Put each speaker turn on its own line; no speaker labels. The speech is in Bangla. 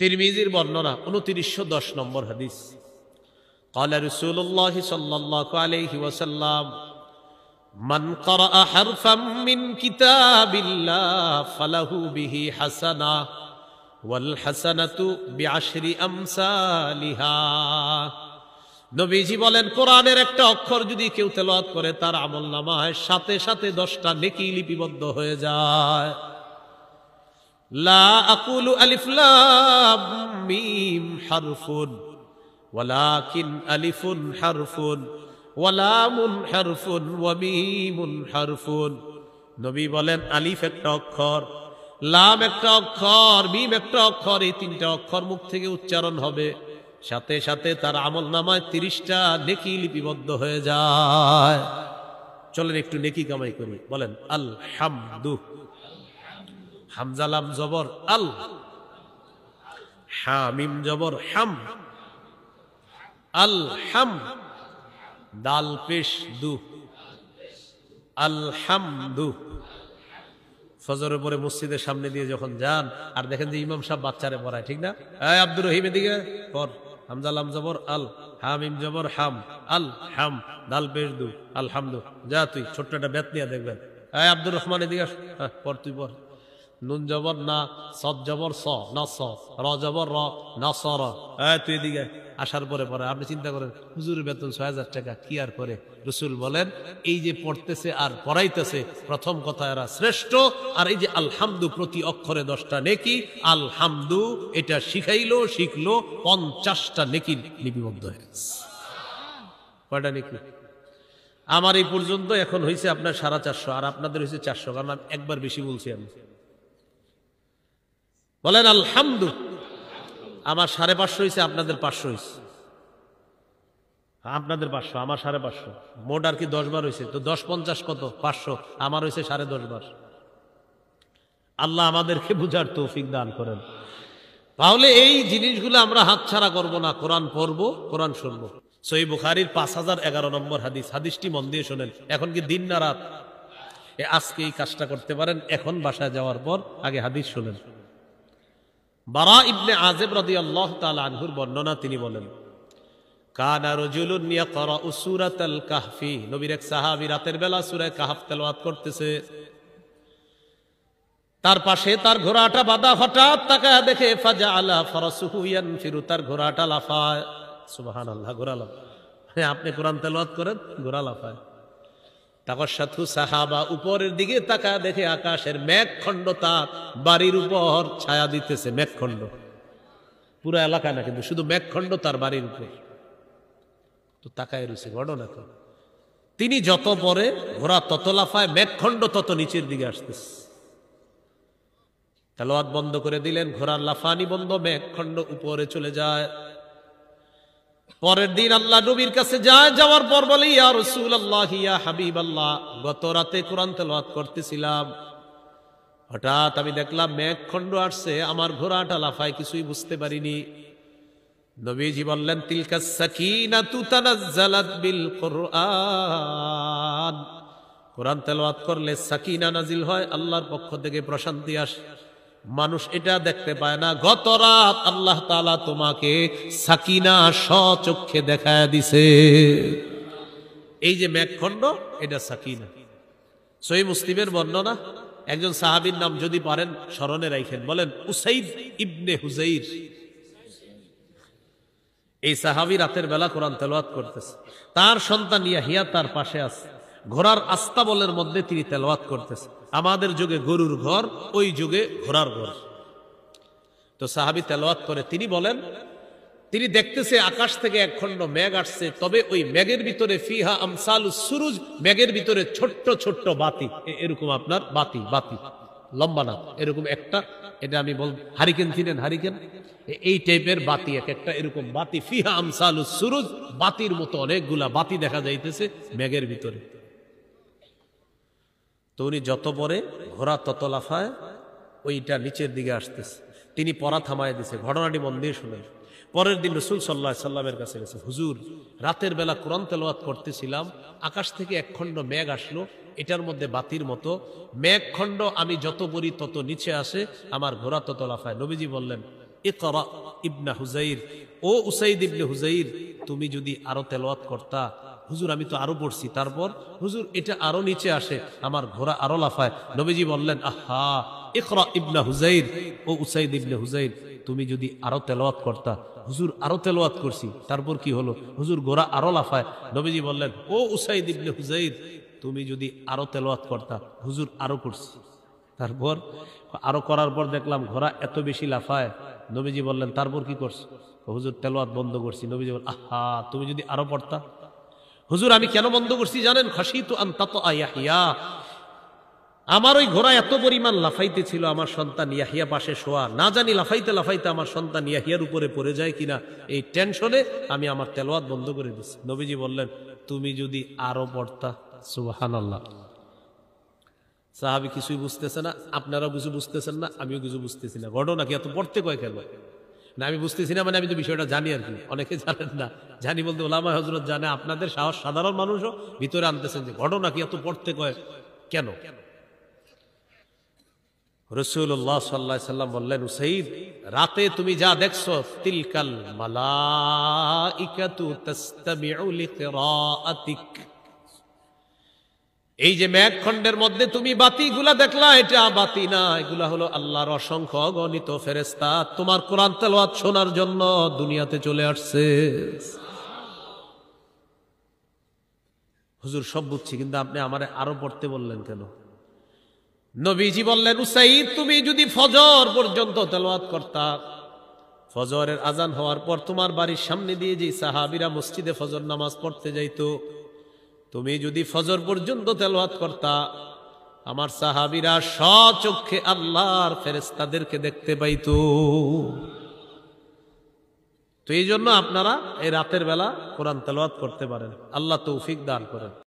তিরমিজির বর্ণনা 2910 নম্বর হাদিস। قال رسول الله صلى الله عليه وسلم من قرأ حرفا من كتاب الله فله به حسنة والحسنة بعشر أمثالها। নবীজি বলেন, কোরআনের একটা অক্ষর যদি কেউ তেলাওয়াত করে তার আমলনামায় সাথে সাথে 10টা নেকি লিপিবদ্ধ হয়ে যায়। লা আকুলু আলিফ লাম মিম হারফুন ওয়ালাকিন আলিফুন হারফুন ওয়া লামুন হারফুন ওয়া মিমুন হারফুন। নবী বলেন, আলিফ একটা অক্ষর, লাম একটা অক্ষর, মিম একটা অক্ষর, এই 3টা অক্ষর মুখ থেকে উচ্চারণ হবে, সাথে সাথে তার আমলনামায় 30টা নেকি লিপিবদ্ধ হয়ে যায়। চলেন একটু নেকি কামাই করি। বলেন আলহামদু। হামজা লাম জবর আল, হামিম জবর হাম, আল হাম, দাল পেশ দু, আলহামদু। ফজরের পরে মসজিদের সামনে দিয়ে যখন যান আর দেখেন যে ইমাম সাহেব বাচ্চারে পড়ায়, ঠিক না? এই আব্দুর রহিম এদিকে পড়, হামজা লাম জবর আল, হামিম জবর হাম, আল হাম, দাল পেশ দু, আলহামদু। যা তুই ছোট্ট একটা বেত নিয়ে দেখবেন। এই আব্দুর রহমান এদিকে পড়, তুই পড়। নুন জবর না, সদ জবর স, না স, র জবর র, না স র। তুই এদিকে আসার পরে পরে আপনি চিন্তা করেন, হুজুরের বেতন 6000 টাকা, কি আর করে? রসুল বলেন, এই যে পড়তেছে আর পড়াইতেছে, প্রথম কথা এরা শ্রেষ্ঠ। আর এই যে আলহামদু, প্রতি অক্ষরে 10টা নেকি। আলহামদু এটা শিখাইলো, শিখলো, 50টা নেকি লিপিবদ্ধ হয়ে গেছে। কয়টা নেকি? আমার এই পর্যন্ত এখন হয়েছে আপনার 450, আর আপনাদের হয়েছে 400, কারণ আমি একবার বেশি বলছি। আমি বলেন আলহামদু। আমার 550 হয়েছে, আপনাদের 500 হয়েছে। আপনাদের 500, আমার 550, মোট আর কি 10 বার হয়েছে। তো 10 50 কত? 500। আমার হয়েছে 10.5 বার। আল্লাহ আমাদেরকে বুঝার তৌফিক দান করেন। তাহলে এই জিনিসগুলো আমরা হাতছাড়া করব না। কোরআন পড়বো, কোরআন শুনবো। সহিহ বুখারীর 5011 নম্বর হাদিস। হাদিসটি মন দিয়ে শোনেন। এখন কি দিন না রাত? আজকে এই কাজটা করতে পারেন। এখন বাসায় যাওয়ার পর আগে হাদিস শোনেন। বারা ইবনে আযিব রাদিয়াল্লাহু তাআলা আনহুর বর্ণনা, তিনি বলেন, কানা রাজুলুন ইয়াকরাউ সূরাতাল কাহফি। নবীর এক সাহাবী রাতের বেলা সূরা কাহফ তেলাওয়াত করতেছে। তার পাশে তার ঘোড়াটা বাঁধা। হঠাৎ তাকায় দেখে ফাজআলা ফারাসুহু ইয়ানফিরু, তার ঘোড়াটা লাফায়। সুবহানাল্লাহ, ঘোড়া লাফায়। আপনি কোরআন তেলাওয়াত করেন, ঘোড়া লাফায়। তাকাশাতু সাহাবা, উপরের দিকে তাকায় দেখে আকাশের মেঘখণ্ড তার বাড়ির উপর ছায়া দিতেছে। মেঘখণ্ড, পুরো এলাকা না কিন্তু, শুধু মেঘখণ্ড তার বাড়ির উপর। তো তাকায় রয়েছে। ঘটনা তো, তিনি যত পরে ঘোড়া তত লাফায়, মেঘখণ্ড তত নিচের দিকে আসতেছে। তেলাওয়াত বন্ধ করে দিলেন, ঘোড়ার লাফানি বন্ধ, মেঘখণ্ড উপরে চলে যায়। পরের দিন আল্লাহ নবীর কাছে যায়। যাওয়ার পর বলে, ইয়া রাসূলুল্লাহ, ইয়া হাবিবাল্লাহ, গত রাতে কোরআন তেলাওয়াত করতেছিলাম, হঠাৎ আমি দেখলাম মেঘখণ্ড আসছে, আমার ঘোড়াটা লাফায়, কিছুই বুঝতে পারিনি। নবীজি বললেন, তিলকা সাকিনাতু তানাজ্জালাত বিল কুরআন। কোরআন তেলাওয়াত করলে সাকিনা নাজিল হয়, আল্লাহর পক্ষ থেকে প্রশান্তি আসে। মানুষ এটা দেখতে পায় না। গত রাত আল্লাহ তাআলা তোমাকে সাকিনা স্বচক্ষে দেখায় দিছে। এই যে মেঘখণ্ড, এটা সাকিনা। সহিহ মুসলিমের বর্ণনা, একজন সাহাবীর নাম যদি পারেন স্মরণে রাখেন, বলেন উসাইদ ইবনে হুজাইর। এই সাহাবী রাতের বেলা কোরআন তেলাওয়াত করতেছে। তার সন্তান ইয়াহিয়া তার পাশে আছে। ঘোড়ার আস্তাবলের মধ্যে তিনি তেলাওয়াত করতেছে। আমাদের যুগে গরুর ঘর, ওই যুগে ঘোড়ার ঘর। তো সাহাবী তেলাওয়াত করে, তিনি বলেন, তিনি দেখতেছে আকাশ থেকে এক খণ্ড মেঘ আসছে, তবে ওই মেঘের ভিতরে ফিহা আমসালুস সুরুজ, মেঘের ভিতরে ছোট্ট ছোট্ট বাতি, এরকম আপনার বাতি, বাতি লম্বা না, এরকম একটা, এটা আমি বল, হারিকেন চিনেন? হারিকেন, এই টাইপের বাতি, এক একটা এরকম বাতি। ফিহা আমসালুস সুরুজ, বাতির মতো অনেকগুলা বাতি দেখা যাইতেছে মেঘের ভিতরে। তো উনি যত পরে ঘোড়া তত লাফায়, ওইটা নিচের দিকে আসতেছে। তিনি পড়া থামায় দিছে। ঘটনাটি মন দিয়ে শুনেন। পরের দিন রাসূল সাল্লাল্লাহু আলাইহি সাল্লামের কাছে গেছে, হুজুর রাতের বেলা কোরআন তেলাওয়াত করতেছিলাম, আকাশ থেকে এক খণ্ড মেঘ আসলো, এটার মধ্যে বাতির মতো মেঘখণ্ড, আমি যত পড়ি তত নিচে আসে, আমার ঘোড়া তত লাফায়। নবীজি বললেন, ইকরা ইবনে হুজাইর, ও উসাইদ ইবনে হুজাইর, তুমি যদি আরো তেলাওয়াত করতা। হুজুর আমি তো আরো পড়ছি, তারপর হুজুর এটা আরো নিচে আসে, আমার ঘোড়া আরো লাফায়। নবীজি বললেন, আহা ইকরা ইবনে হুজাইর, ও উসাইদ ইবনে হুজাইর, তুমি যদি আরো তেলাওয়াত করতা। হুজুর আরো তেলাওয়াত করছি, তারপর কি হলো? হুজুর ঘোড়া আরো লাফায়। নবীজি বললেন, ও উসাইদ ইবনে হুজাইর, তুমি যদি আরো তেলাওয়াত করতা। হুজুর আরো করছি, তারপর আরো করার পর দেখলাম ঘোড়া এত বেশি লাফায়। নবীজি বললেন, তারপর কি করছো? হুজুর তেলাওয়াত বন্ধ করছি। নবীজি বললেন, আহা তুমি যদি আরো পড়তা। হুজুর আমি কেন বন্ধ করছি জানেন? খাশিতু আন তাতআ ইয়াহইয়া, আমার ওই ঘোড়া এত পরিমাণ লাফাইতে ছিল, আমার সন্তান ইয়াহিয়া পাশে শোয়া, না জানি লাফাইতে লাফাইতে আমার সন্তান ইয়াহিয়ার উপরে পড়ে যায় কিনা, এই টেনশনে আমি আমার তেলাওয়াত বন্ধ করে দিচ্ছি। নবীজি বললেন, তুমি যদি আরো পড়তা। সুবহানাল্লাহ। সাহাবী কিছুই বুঝতেছে না, আপনারা কিছু বুঝতেছেন না, আমিও কিছু বুঝতেছি না। ঘটনা কি এত পড়তে কয় কেন? না আমি বুঝতেছি না, মানে আমি তো বিষয়টা জানি আর কি, অনেকে জানেন না। জানি বলতে ওলামা হযরত জানে, আপনাদের সাহস সাধারণ মানুষও ভিতরে আনতেছেন যে ঘটনা কি এত পড়তে কয় কেন। রাসূলুল্লাহ সাল্লাল্লাহু আলাইহি সাল্লাম বললেন, উসাইদ রাতে তুমি যা দেখছো, তিলকাল মালাইকাতু তাসতামিউ লিকিরাআতিক, এই যে মেঘখণ্ডের মধ্যে তুমি বাতিগুলা দেখলা, এটা বাতি না, এগুলা হলো আল্লাহর অসংখ্য অগণিত ফেরেশতা, তোমার কোরআন তেলাওয়াত শোনার জন্য দুনিয়াতে চলে আসছে। হুজুর সব বুঝছি, কিন্তু আপনি আমারে আরো পড়তে বললেন কেন? নবীজি বললেন, উসাইদ তুমি যদি ফজর পর্যন্ত তেলাওয়াত করতা, ফজরের আজান হওয়ার পর তোমার বাড়ির সামনে দিয়ে যে সাহাবীরা মসজিদে ফজর নামাজ পড়তে যাইতো, তুমি যদি ফজর পর্যন্ত তেলাওয়াত করতা, আমার সাহাবীরা স্বচক্ষে আল্লাহর ফেরেশতাদেরকে দেখতে পাইতো। তো এই জন্য আপনারা এই রাতের বেলা কোরআন তেলাওয়াত করতে পারেন। আল্লাহ তৌফিক দান করেন।